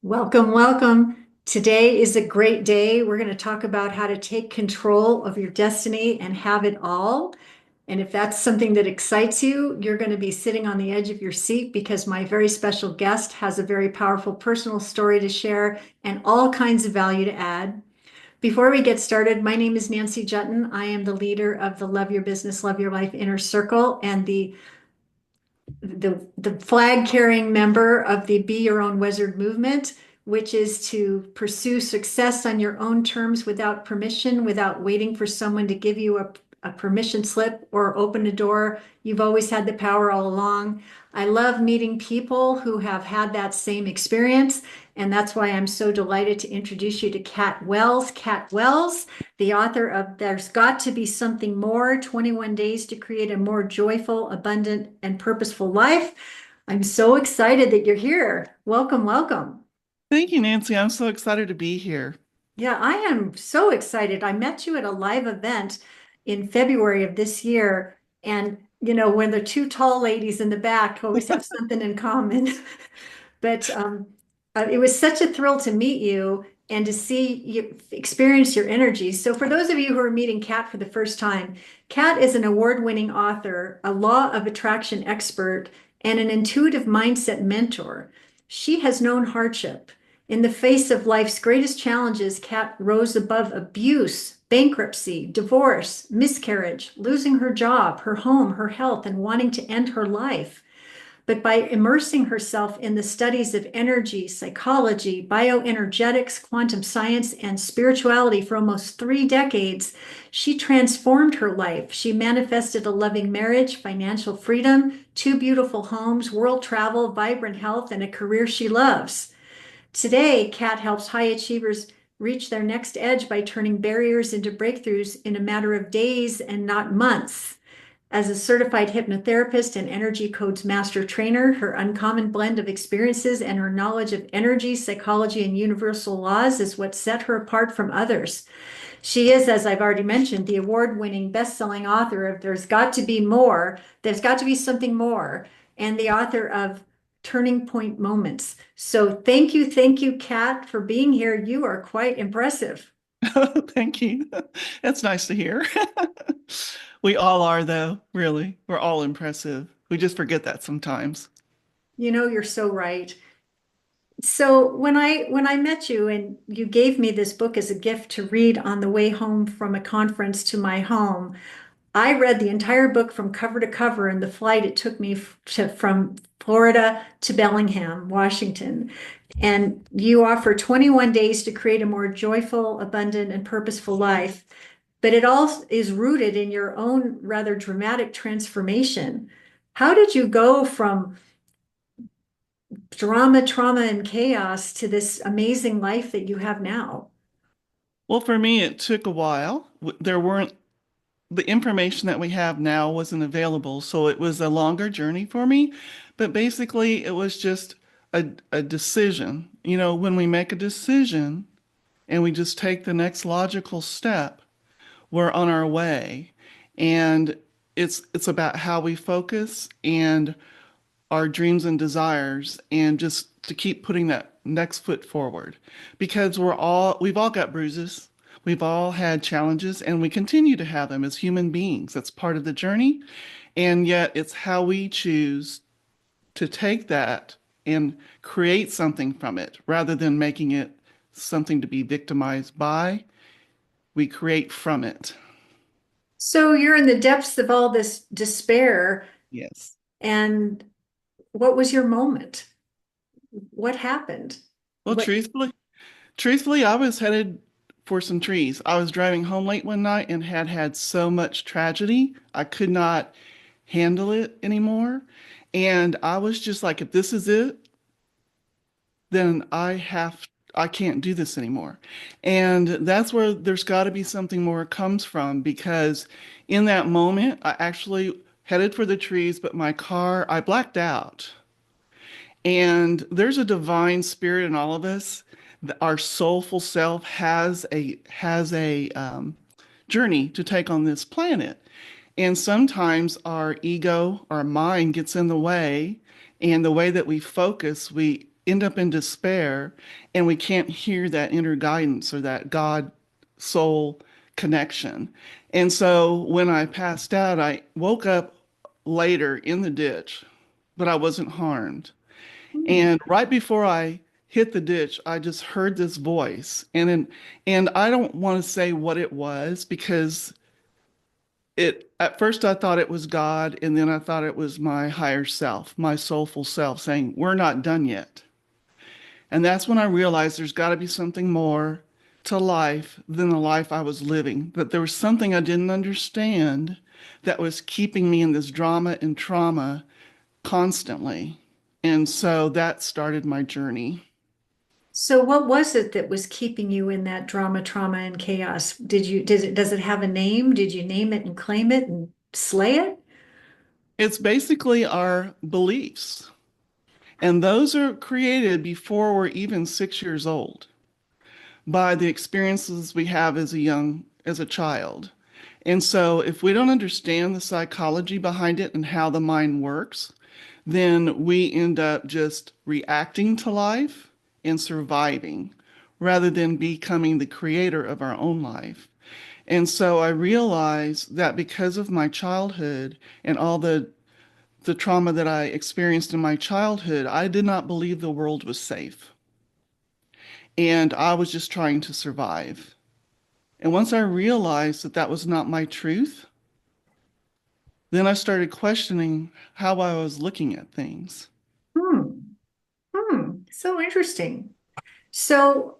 Welcome, welcome. Today is a great day. We're going to talk about how to take control of your destiny and have it all. And if that's something that excites you, you're going to be sitting on the edge of your seat because my very special guest has a very powerful personal story to share and all kinds of value to add. Before we get started, my name is Nancy Jutton. I am the leader of the Love Your Business, Love Your Life Inner Circle and the flag carrying member of the Be Your Own Wizard movement, which is to pursue success on your own terms without permission, without waiting for someone to give you a permission slip or open a door. You've always had the power all along. I love meeting people who have had that same experience. And that's why I'm so delighted to introduce you to Kat Wells. Kat Wells, the author of There's Got to Be Something More, 21 Days to Create a More Joyful, Abundant, and Purposeful Life. I'm so excited that you're here. Welcome, welcome. Thank you, Nancy. I'm so excited to be here. Yeah, I am so excited. I met you at a live event in February of this year. And, when the two tall ladies in the back always have something in common. But it was such a thrill to meet you and to see you experience your energy. So, for those of you who are meeting Kat for the first time, Kat is an award-winning author, a law of attraction expert, and an intuitive mindset mentor. She has known hardship. In the face of life's greatest challenges, Kat rose above abuse, bankruptcy, divorce, miscarriage, losing her job, her home, her health, and wanting to end her life. But by immersing herself in the studies of energy, psychology, bioenergetics, quantum science, and spirituality for almost 3 decades, she transformed her life. She manifested a loving marriage, financial freedom, two beautiful homes, world travel, vibrant health, and a career she loves. Today, Kat helps high achievers reach their next edge by turning barriers into breakthroughs in a matter of days and not months. As a certified hypnotherapist and energy codes master trainer, her uncommon blend of experiences and her knowledge of energy, psychology, and universal laws is what set her apart from others. She is, as I've already mentioned, the award-winning best-selling author of There's Got to Be More, There's Got to Be Something More, and the author of Turning Point Moments. So thank you, Kat, for being here. You are quite impressive. Thank you. That's nice to hear. We all are, though, really. We're all impressive. We just forget that sometimes. You're so right. So when I met you and you gave me this book as a gift to read on the way home from a conference to my home, I read the entire book from cover to cover in the flight it took me from Florida to Bellingham, Washington. And you offer 21 days to create a more joyful, abundant, and purposeful life. But it all is rooted in your own rather dramatic transformation. How did you go from drama, trauma, and chaos to this amazing life that you have now? Well, for me, it took a while. There weren't the information that we have now wasn't available, so it was a longer journey for me. But basically, it was just a decision. When we make a decision and we just take the next logical step, we're on our way. And it's about how we focus and our dreams and desires and just to keep putting that next foot forward because we've all got bruises. We've all had challenges and we continue to have them as human beings. That's part of the journey. And yet it's how we choose to take that and create something from it rather than making it something to be victimized by. We create from it. So you're in the depths of all this despair, Yes. and what was your moment? What happened? Well, What? truthfully, I was headed for some trees. I was driving home late one night and had so much tragedy. I could not handle it anymore. And I was just like, if this is it, then I can't do this anymore. And that's where there's got to be something more comes from because in that moment, I actually headed for the trees, but I blacked out. And there's a divine spirit in all of us. Our soulful self has a journey to take on this planet. And sometimes our ego, our mind gets in the way, and the way that we focus, end up in despair and we can't hear that inner guidance or that God soul connection. And so when I passed out, I woke up later in the ditch, but I wasn't harmed. Hmm. And right before I hit the ditch, I just heard this voice. And I don't want to say what it was because it at first I thought it was God, and then I thought it was my higher self, my soulful self saying, "We're not done yet." And that's when I realized there's got to be something more to life than the life I was living, that there was something I didn't understand that was keeping me in this drama and trauma constantly. And so that started my journey. So what was it that was keeping you in that drama, trauma, and chaos? Does it have a name? Did you name it and claim it and slay it? It's basically our beliefs, and those are created before we're even 6 years old by the experiences we have as a child. And so if we don't understand the psychology behind it and how the mind works, then we end up just reacting to life and surviving rather than becoming the creator of our own life. And so I realized that because of my childhood and all the trauma that I experienced in my childhood, I did not believe the world was safe. And I was just trying to survive. And once I realized that that was not my truth, then I started questioning how I was looking at things. Hmm. So interesting. So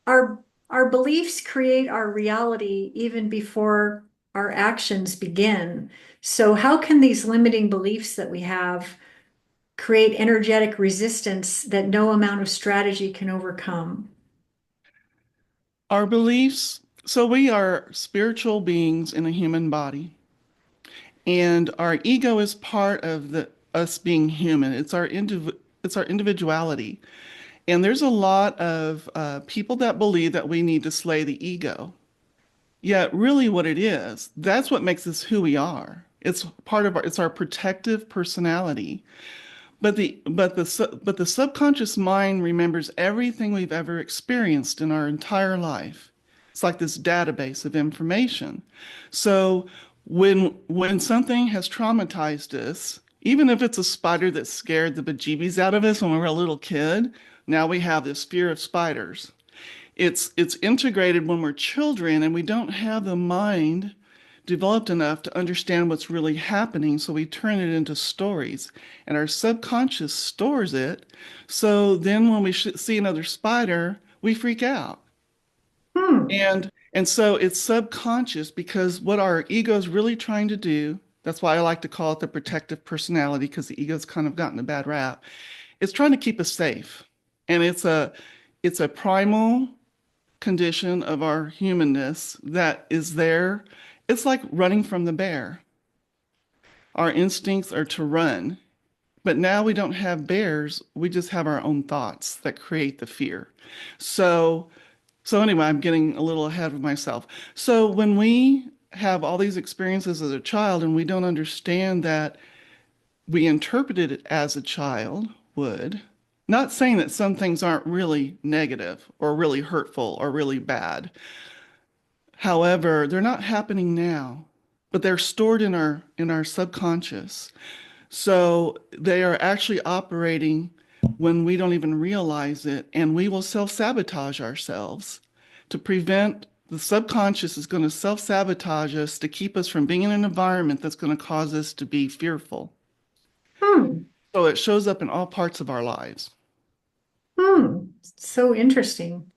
our beliefs create our reality even before our actions begin. So how can these limiting beliefs that we have create energetic resistance that no amount of strategy can overcome? Our beliefs, so we are spiritual beings in a human body, and our ego is part of the us being human. It's our individuality. And there's a lot of people that believe that we need to slay the ego. Yet, really, what it is, that's what makes us who we are. It's part of it's our protective personality. But the subconscious mind remembers everything we've ever experienced in our entire life. It's like this database of information. So when something has traumatized us, even if it's a spider that scared the bejeebies out of us when we were a little kid, now we have this fear of spiders. It's integrated when we're children and we don't have the mind developed enough to understand what's really happening, so we turn it into stories and our subconscious stores it. So then when we see another spider, we freak out. Hmm. And so it's subconscious because what our ego is really trying to do, that's why I like to call it the protective personality, because the ego's kind of gotten a bad rap. It's trying to keep us safe. And it's a primal condition of our humanness that is there. It's like running from the bear. Our instincts are to run, but now we don't have bears. We just have our own thoughts that create the fear. So, so anyway, I'm getting a little ahead of myself. So when we have all these experiences as a child and we don't understand that we interpreted it as a child would, not saying that some things aren't really negative or really hurtful or really bad. However, they're not happening now, but they're stored in our subconscious. So they are actually operating when we don't even realize it, and we will self-sabotage ourselves to prevent the subconscious is going to self-sabotage us to keep us from being in an environment that's going to cause us to be fearful. Hmm. So it shows up in all parts of our lives. Hmm. So interesting.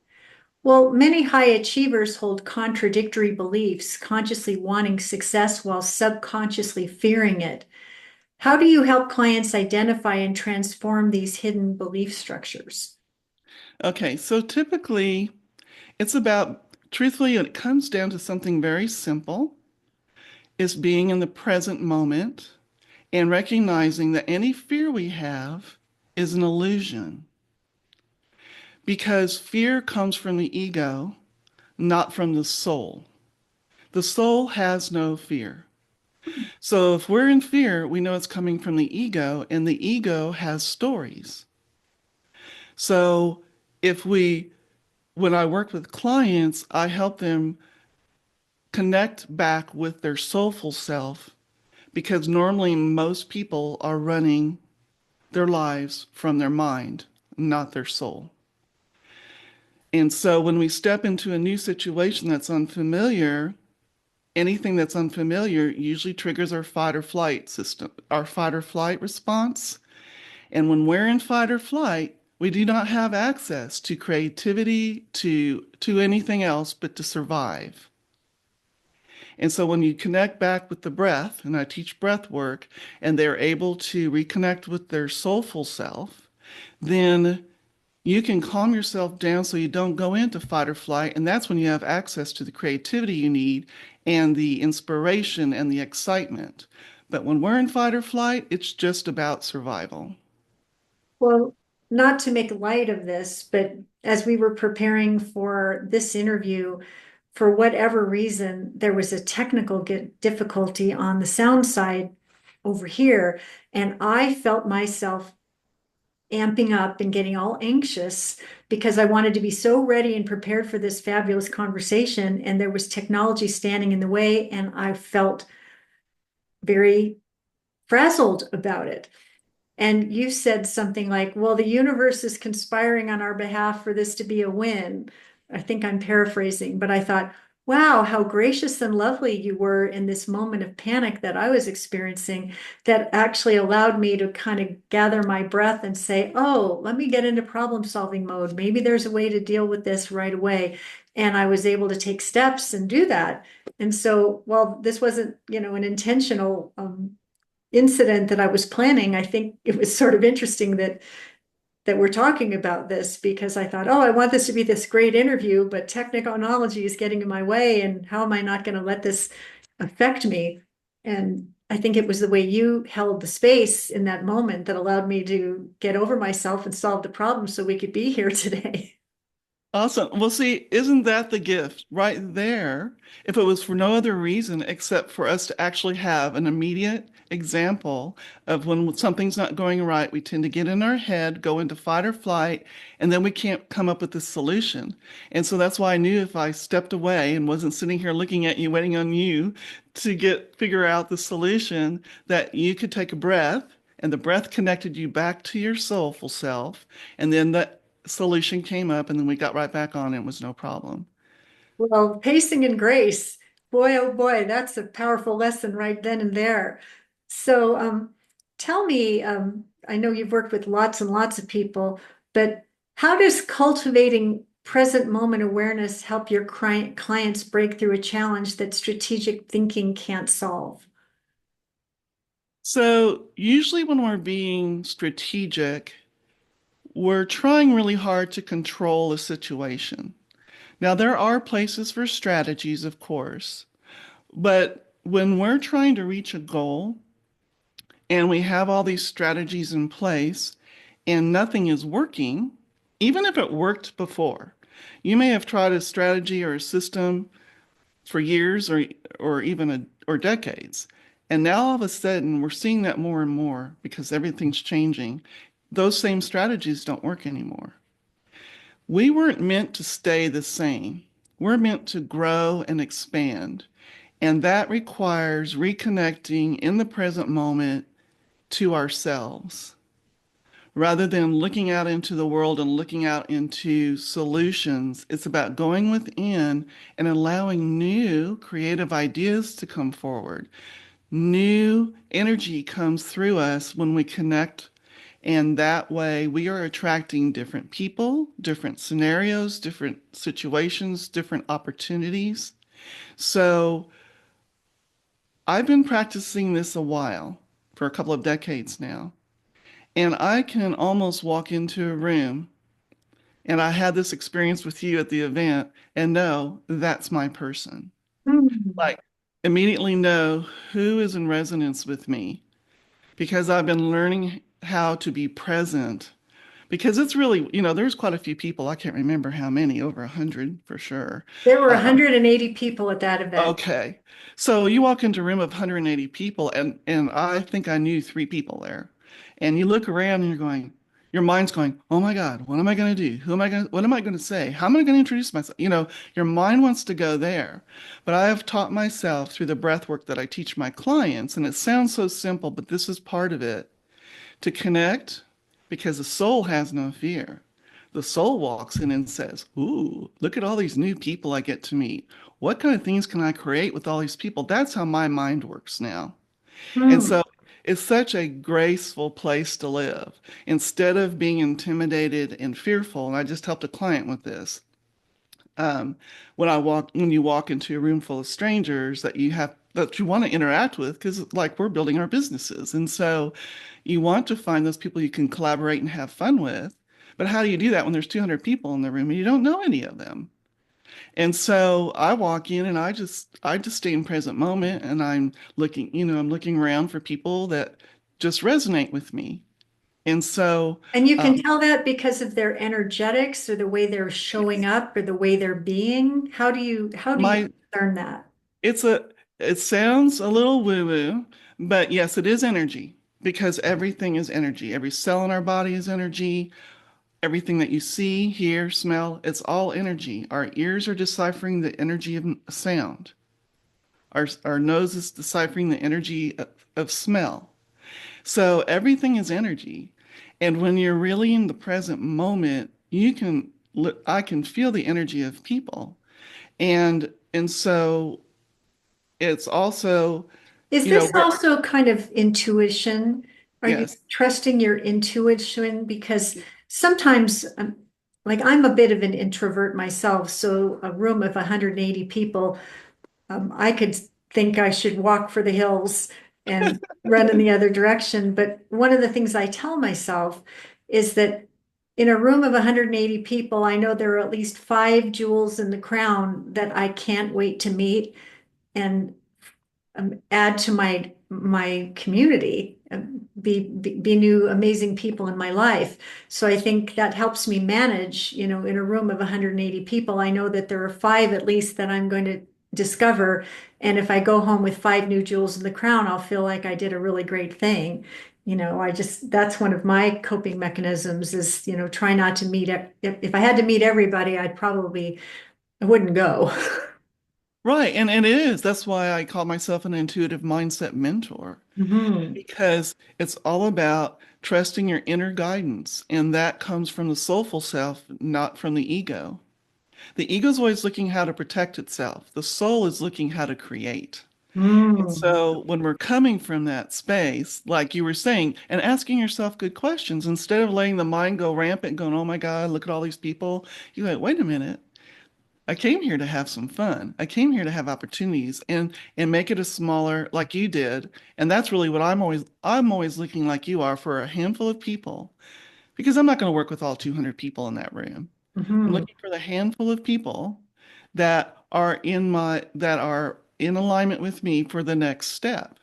Well, many high achievers hold contradictory beliefs, consciously wanting success while subconsciously fearing it. How do you help clients identify and transform these hidden belief structures? Okay, so typically it's about, truthfully, it comes down to something very simple, is being in the present moment and recognizing that any fear we have is an illusion because fear comes from the ego, not from the soul. The soul has no fear. So if we're in fear, we know it's coming from the ego, and the ego has stories. So if we, when I work with clients, I help them connect back with their soulful self because normally most people are running their lives from their mind, not their soul. And so when we step into a new situation that's unfamiliar, anything that's unfamiliar usually triggers our fight or flight system, our fight or flight response. And when we're in fight or flight, we do not have access to creativity, to anything else but to survive. And so when you connect back with the breath, and I teach breath work, and they're able to reconnect with their soulful self, then you can calm yourself down so you don't go into fight or flight. And that's when you have access to the creativity you need and the inspiration and the excitement. But when we're in fight or flight, it's just about survival. Well, not to make light of this, but as we were preparing for this interview, for whatever reason, there was a technical difficulty on the sound side over here. And I felt myself amping up and getting all anxious because I wanted to be so ready and prepared for this fabulous conversation. And there was technology standing in the way, and I felt very frazzled about it. And you said something like, well, the universe is conspiring on our behalf for this to be a win. I think I'm paraphrasing, but I thought, wow, how gracious and lovely you were in this moment of panic that I was experiencing that actually allowed me to kind of gather my breath and say, oh, let me get into problem solving mode. Maybe there's a way to deal with this right away. And I was able to take steps and do that. And so, while this wasn't, an intentional incident that I was planning, I think it was sort of interesting that we're talking about this because I thought, oh, I want this to be this great interview, but technology is getting in my way, and how am I not going to let this affect me? And I think it was the way you held the space in that moment that allowed me to get over myself and solve the problem so we could be here today. Awesome. Well, see, isn't that the gift right there? If it was for no other reason except for us to actually have an immediate example of when something's not going right, we tend to get in our head, go into fight or flight, and then we can't come up with a solution. And so that's why I knew if I stepped away and wasn't sitting here looking at you, waiting on you to figure out the solution, that you could take a breath, and the breath connected you back to your soulful self, and then that solution came up and then we got right back on and it was no problem. Well, pacing and grace, boy, oh boy, that's a powerful lesson right then and there. So, tell me, I know you've worked with lots and lots of people, but how does cultivating present moment awareness help your clients break through a challenge that strategic thinking can't solve? So usually when we're being strategic, we're trying really hard to control a situation. Now, there are places for strategies, of course, but when we're trying to reach a goal and we have all these strategies in place and nothing is working, even if it worked before, you may have tried a strategy or a system for years or even or decades. And now all of a sudden we're seeing that more and more because everything's changing. Those same strategies don't work anymore. We weren't meant to stay the same. We're meant to grow and expand. And that requires reconnecting in the present moment to ourselves rather than looking out into the world and looking out into solutions. It's about going within and allowing new creative ideas to come forward. New energy comes through us when we connect. And that way, we are attracting different people, different scenarios, different situations, different opportunities. So I've been practicing this a while, for a couple of decades now. And I can almost walk into a room, and I had this experience with you at the event, and know that's my person. Hmm. Like, immediately know who is in resonance with me because I've been learning how to be present. Because it's really, there's quite a few people. I can't remember how many, over 100 for sure. There were Um, 180 people at that event. okay. So you walk into a room of 180 people, and I think I knew three people there. And you look around and your mind's going, oh my God, what am I going to do? What am I going to say? How am I going to introduce myself? Your mind wants to go there. But I have taught myself through the breath work that I teach my clients, and it sounds so simple, but this is part of it, to connect because the soul has no fear. The soul walks in and says, ooh, look at all these new people I get to meet. What kind of things can I create with all these people? That's how my mind works now. And Hmm. so it's such a graceful place to live. Instead of being intimidated and fearful, and I just helped a client with this. Um, when you walk into a room full of strangers that you want to interact with, because like we're building our businesses. And so you want to find those people you can collaborate and have fun with. But how do you do that when there's 200 people in the room and you don't know any of them? And so I walk in and I just stay in present moment and I'm looking around for people that just resonate with me. And so And you can um, tell that because of their energetics or the way they're showing yes, up or the way they're being. How do you my discern that? it's a it sounds a little woo-woo, but yes, it is energy because everything is energy. Every cell in our body is energy. Everything that you see, hear, smell, it's all energy. Our ears are deciphering the energy of sound. Our nose is deciphering the energy of smell. So everything is energy. And when you're really in the present moment, I can feel the energy of people. And so it's also, Is you know, this also kind of intuition? Are you yes. trusting your intuition? Because sometimes, like I'm a bit of an introvert myself, so a room of 180 people, I could think I should walk for the hills and run in the other direction. But one of the things I tell myself is that in a room of 180 people, I know there are at least five jewels in the crown that I can't wait to meet and add to my community, be new amazing people in my life. So I think that helps me manage, in a room of 180 people, I know that there are five at least that I'm going to discover. And if I go home with five new jewels in the crown, I'll feel like I did a really great thing. That's one of my coping mechanisms is, try not to meet, if I had to meet everybody, I wouldn't go. Right. And it is. That's why I call myself an intuitive mindset mentor, Mhm. because it's all about trusting your inner guidance. And that comes from the soulful self, not from the ego. The ego is always looking how to protect itself. The soul is looking how to create. And Mm. so when we're coming from that space, like you were saying, and asking yourself good questions, instead of letting the mind go rampant, going, oh my God, look at all these people, you go, wait a minute. I came here to have some fun. I came here to have opportunities and make it a smaller like you did. And that's really what I'm always looking like you are for a handful of people because I'm not going to work with all 200 people in that room. I'm Mhm. looking for the handful of people that are in alignment with me for the next step.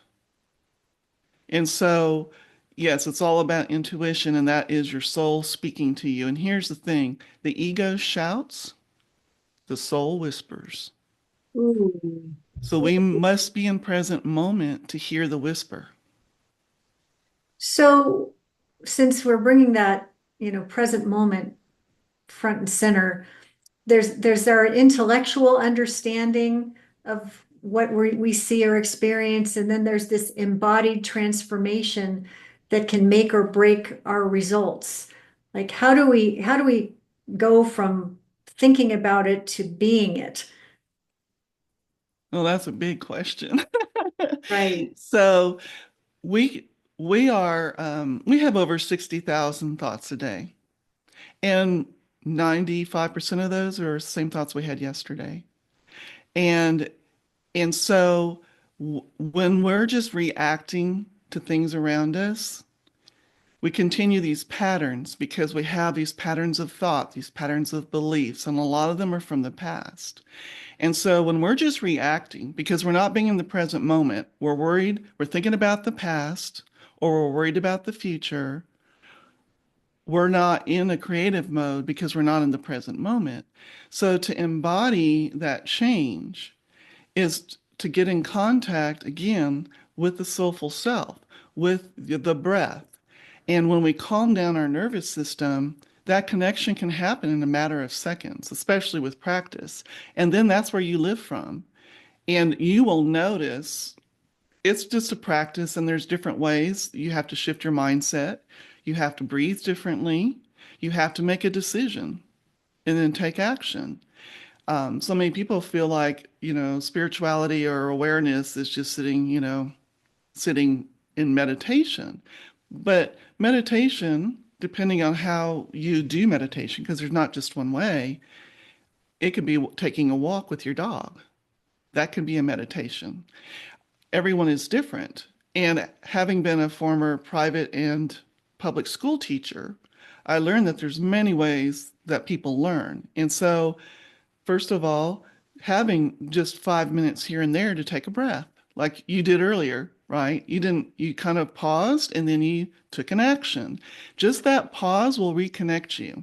And so, yes, it's all about intuition, and that is your soul speaking to you. And here's the thing, the ego shouts, the soul whispers. Ooh. So we must be in present moment to hear the whisper. So since we're bringing that, present moment front and center, there's our intellectual understanding of what we see or experience, and then there's this embodied transformation that can make or break our results. Like how do we go from thinking about it to being it? Well, that's a big question. Right. So we we have over 60,000 thoughts a day, and 95% of those are the same thoughts we had yesterday. And and so when we're just reacting to things around us, we continue these patterns because we have these patterns of thought, these patterns of beliefs, and a lot of them are from the past. And so when we're just reacting, because we're not being in the present moment, we're thinking about the past, or we're worried about the future. We're not in a creative mode because we're not in the present moment. So to embody that change is to get in contact again with the soulful self, with the breath. And when we calm down our nervous system, that connection can happen in a matter of seconds, especially with practice. And then that's where you live from. And you will notice it's just a practice, and there's different ways. You have to shift your mindset. You have to breathe differently. You have to make a decision and then take action. So many people feel like, spirituality or awareness is just sitting in meditation. But meditation, depending on how you do meditation, because there's not just one way, it could be taking a walk with your dog. That could be a meditation. Everyone is different. And having been a former private and public school teacher, I learned that there's many ways that people learn. And so, first of all, having just 5 minutes here and there to take a breath, like you did earlier, right? You kind of paused and then you took an action. Just that pause will reconnect you.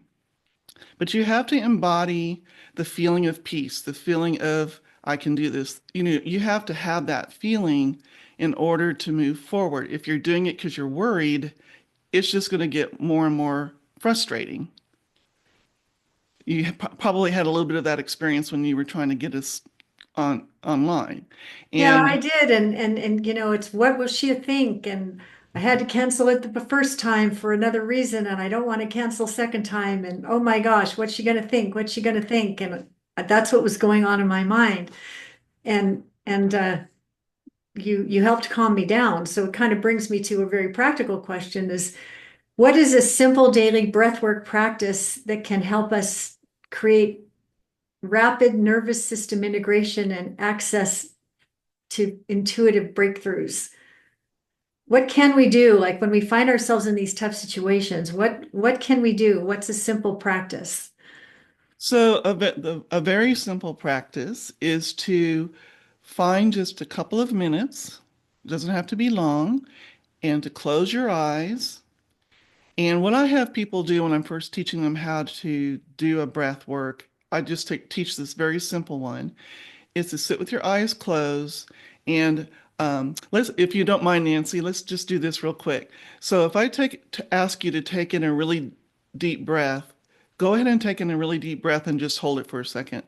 But you have to embody the feeling of peace, the feeling of, I can do this. You have to have that feeling in order to move forward. If you're doing it because you're worried, it's just going to get more and more frustrating. You probably had a little bit of that experience when you were trying to get us online. Yeah, I And did. And it's what will she think? And I had to cancel it the first time for another reason, and I don't want to cancel second time. And oh my gosh, what's she gonna think? What's she gonna think? And that's what was going on in my mind. And you helped calm me down. So it kind of brings me to a very practical question is what is a simple daily breathwork practice that can help us create rapid nervous system integration and access to intuitive breakthroughs? What can we do? Like when we find ourselves in these tough situations, what can we do? What's a simple practice? so a very simple practice is to find just a couple of minutes, it doesn't have to be long, and to close your eyes. And what I have people do when I'm first teaching them how to do a breath work, I just teach this very simple one, is to sit with your eyes closed. And if you don't mind, Nancy, let's just do this real quick. So if I ask you to take in a really deep breath, go ahead and take in a really deep breath and just hold it for a second.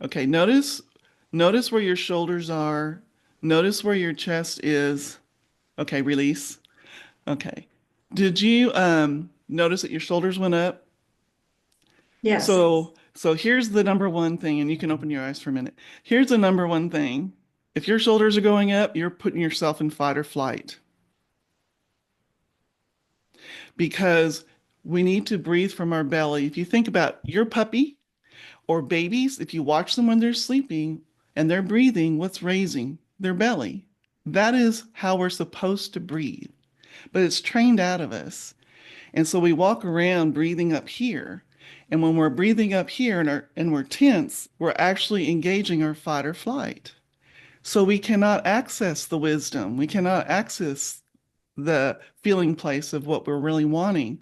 Okay, notice where your shoulders are. Notice where your chest is. Okay, release. Okay. Did you notice that your shoulders went up? Yes. So here's the number one thing, and you can open your eyes for a minute. Here's the number one thing. If your shoulders are going up, you're putting yourself in fight or flight because we need to breathe from our belly. If you think about your puppy or babies, if you watch them when they're sleeping and they're breathing, what's raising? Their belly. That is how we're supposed to breathe, but it's trained out of us. And so we walk around breathing up here. And when we're breathing up here and we're tense, we're actually engaging our fight or flight. So we cannot access the wisdom. We cannot access the feeling place of what we're really wanting.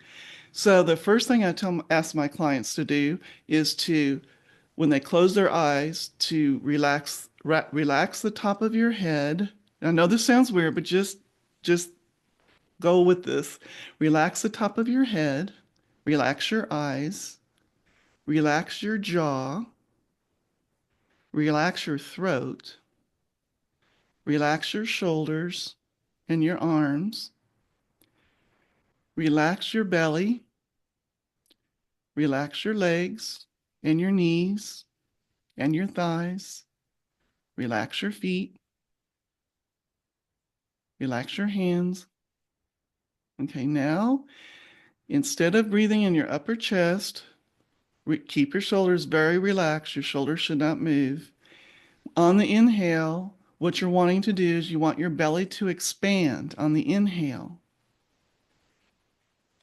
So the first thing ask my clients to do is to, when they close their eyes, to relax the top of your head. I know this sounds weird, but just go with this. Relax the top of your head, relax your eyes, relax your jaw, relax your throat, relax your shoulders and your arms, relax your belly, relax your legs and your knees and your thighs, relax your feet, relax your hands. Okay, now instead of breathing in your upper chest, keep your shoulders very relaxed. Your shoulders should not move. On the inhale, what you're wanting to do is you want your belly to expand on the inhale,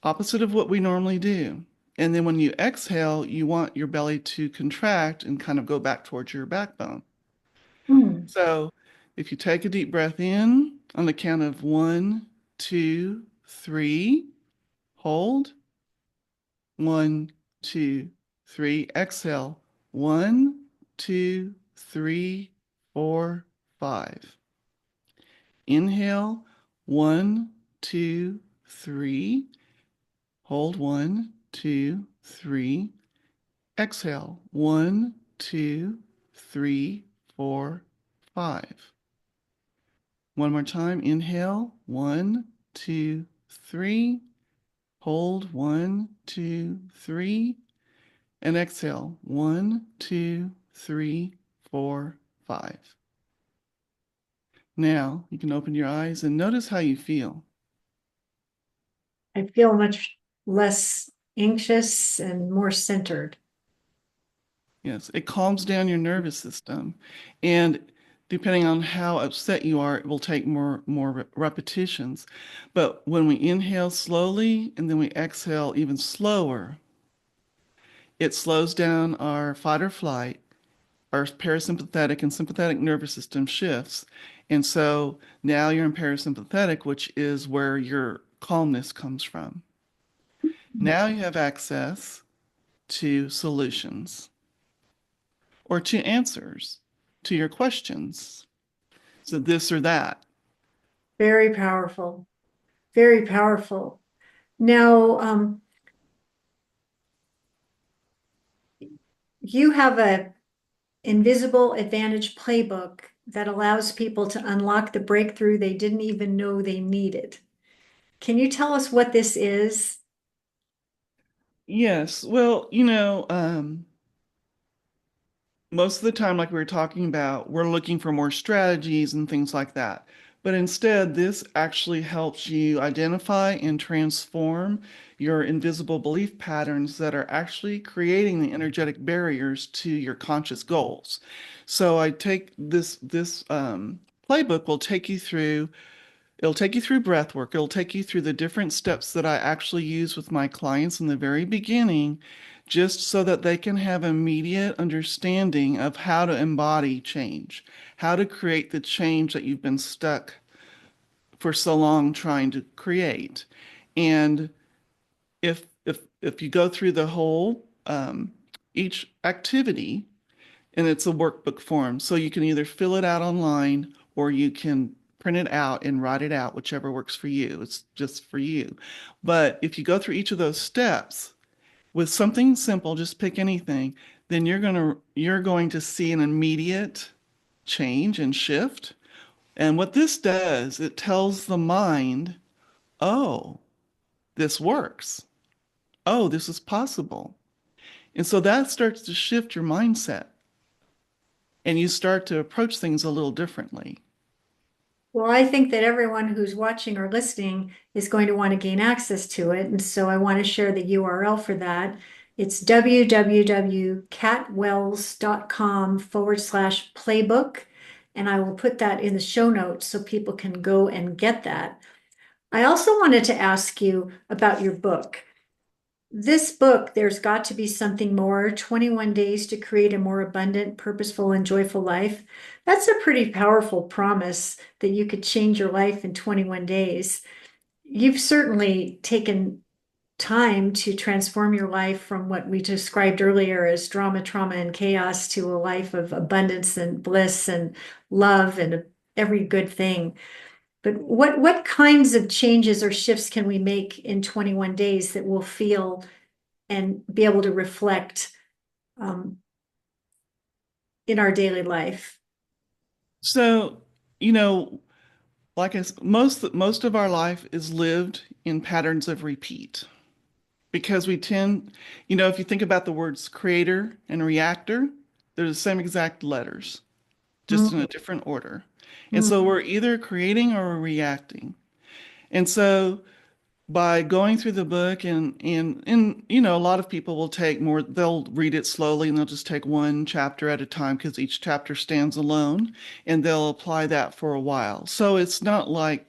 opposite of what we normally do. And then when you exhale, you want your belly to contract and kind of go back towards your backbone. Hmm. So if you take a deep breath in on the count of 1, 2, 3, hold. 1, 2, 3, exhale. 1, 2, 3, 4, 5. Inhale. two, three. Hold one, two, three. Exhale. One, two, three, four, five. One more time. Inhale. One, two, three. Hold one, two, three. And exhale. One, two, three, four, five. Now you can open your eyes and notice how you feel. I feel much less anxious and more centered. Yes, it calms down your nervous system. And depending on how upset you are, it will take more repetitions. But when we inhale slowly and then we exhale even slower, it slows down our fight or flight, our parasympathetic and sympathetic nervous system shifts. And so now you're in parasympathetic, which is where your calmness comes from. Now you have access to solutions or to answers to your questions. So this or that. Very powerful, very powerful. Now, you have a invisible advantage playbook that allows people to unlock the breakthrough they didn't even know they needed. Can you tell us what this is? Yes. Well, most of the time, like we were talking about, we're looking for more strategies and things like that. But instead, this actually helps you identify and transform your invisible belief patterns that are actually creating the energetic barriers to your conscious goals. So I take this playbook will take you through. It'll take you through breath work. It'll take you through the different steps that I actually use with my clients in the very beginning, just so that they can have immediate understanding of how to embody change, how to create the change that you've been stuck for so long trying to create. And if you go through the whole each activity, and it's a workbook form. So you can either fill it out online or you can print it out and write it out, whichever works for you. It's just for you. But if you go through each of those steps with something simple, just pick anything, then you're going to see an immediate change and shift. And what this does, it tells the mind, oh, this works. Oh, this is possible. And so that starts to shift your mindset and you start to approach things a little differently. Well, I think that everyone who's watching or listening is going to want to gain access to it. And so I want to share the URL for that. It's www.catwells.com/playbook. And I will put that in the show notes so people can go and get that. I also wanted to ask you about your book. This book, There's Got to Be Something More, 21 Days to Create a More Abundant, Purposeful, and Joyful Life. That's a pretty powerful promise that you could change your life in 21 days. You've certainly taken time to transform your life from what we described earlier as drama, trauma, and chaos to a life of abundance and bliss and love and every good thing. But what kinds of changes or shifts can we make in 21 days that will feel and be able to reflect um, in our daily life? So, you know, like most of our life is lived in patterns of repeat because we tend, if you think about the words creator and reactor, they're the same exact letters, just in a different order. And so Mhm. we're either creating or we're reacting. And so by going through the book and a lot of people will take more, they'll read it slowly and they'll just take one chapter at a time because each chapter stands alone and they'll apply that for a while. So it's not like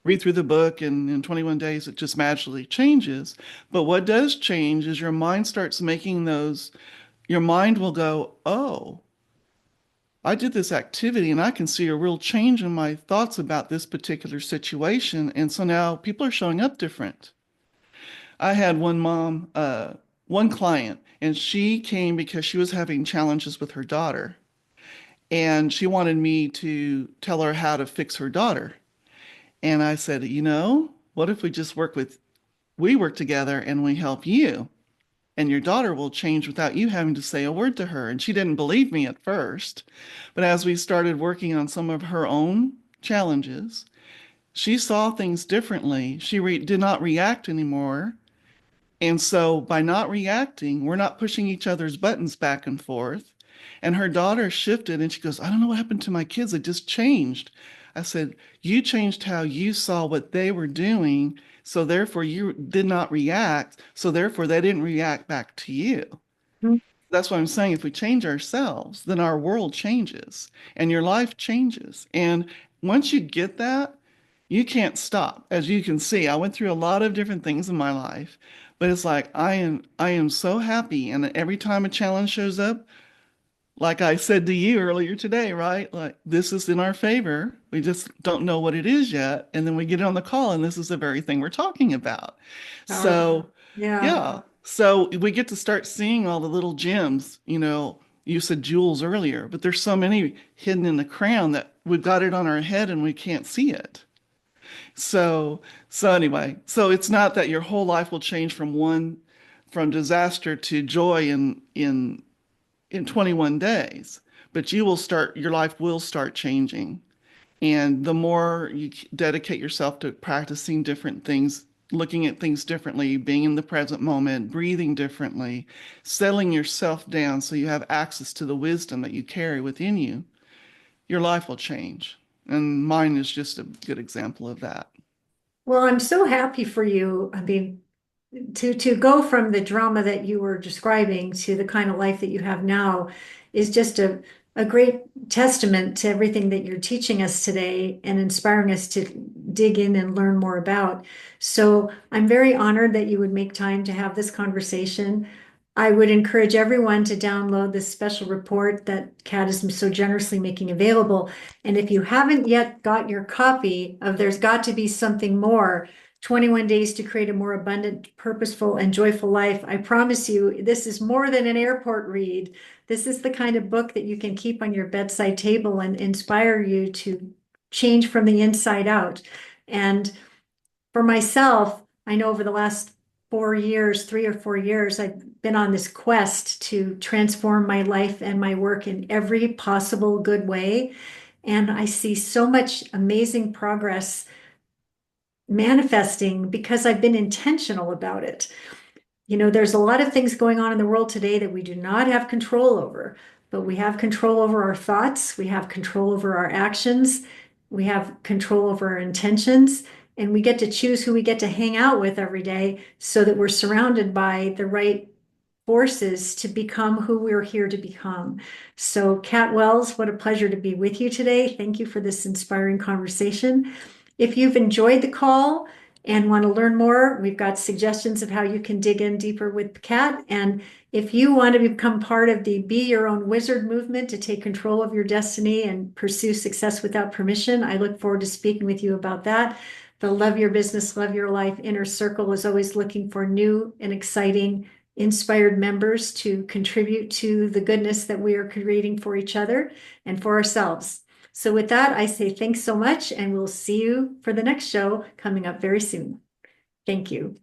read through the book and in 21 days it just magically changes. But what does change is your mind starts making those, your mind will go, oh, I did this activity and I can see a real change in my thoughts about this particular situation. And so now people are showing up different. I had one client, and she came because she was having challenges with her daughter. And she wanted me to tell her how to fix her daughter. And I said, what if we work together and we help you? And your daughter will change without you having to say a word to her. And she didn't believe me at first. But as we started working on some of her own challenges, she saw things differently. Did not react anymore. And so by not reacting, we're not pushing each other's buttons back and forth. And her daughter shifted and she goes, I don't know what happened to my kids. They just changed. I said, you changed how you saw what they were doing. So therefore you did not react. So therefore they didn't react back to you. Mhm. That's what I'm saying. If we change ourselves, then our world changes and your life changes. And once you get that, you can't stop. As you can see, I went through a lot of different things in my life, but it's like I am so happy. And every time a challenge shows up, like I said to you earlier today, right? Like this is in our favor. We just don't know what it is yet. And then we get on the call and this is the very thing we're talking about. Powerful. So, Yeah. yeah. So we get to start seeing all the little gems, you said jewels earlier, but there's so many hidden in the crown that we've got it on our head and we can't see it. So, so anyway, so it's not that your whole life will change from disaster to joy in 21 days, but your life will start changing. And the more you dedicate yourself to practicing different things, looking at things differently, being in the present moment, breathing differently, settling yourself down so you have access to the wisdom that you carry within you, your life will change. And mine is just a good example of that. Well, I'm so happy for you. I mean, to go from the drama that you were describing to the kind of life that you have now is just a great testament to everything that you're teaching us today and inspiring us to dig in and learn more about. So I'm very honored that you would make time to have this conversation. I would encourage everyone to download this special report that Kat is so generously making available. And if you haven't yet got your copy of There's Got to Be Something More, 21 Days to Create a More Abundant, Purposeful, and Joyful Life, I promise you, this is more than an airport read. This is the kind of book that you can keep on your bedside table and inspire you to change from the inside out. And for myself, I know over the last 4 years, 3 or 4 years, I've been on this quest to transform my life and my work in every possible good way. And I see so much amazing progress manifesting because I've been intentional about it. You know, there's a lot of things going on in the world today that we do not have control over, but we have control over our thoughts, we have control over our actions, we have control over our intentions, and we get to choose who we get to hang out with every day so that we're surrounded by the right forces to become who we're here to become. So, Kat Wells, what a pleasure to be with you today. Thank you for this inspiring conversation. If you've enjoyed the call and want to learn more, we've got suggestions of how you can dig in deeper with Kat. And if you want to become part of the Be Your Own Wizard movement to take control of your destiny and pursue success without permission, I look forward to speaking with you about that. The Love Your Business, Love Your Life Inner Circle is always looking for new and exciting inspired members to contribute to the goodness that we are creating for each other and for ourselves. So with that, I say thanks so much, and we'll see you for the next show coming up very soon. Thank you.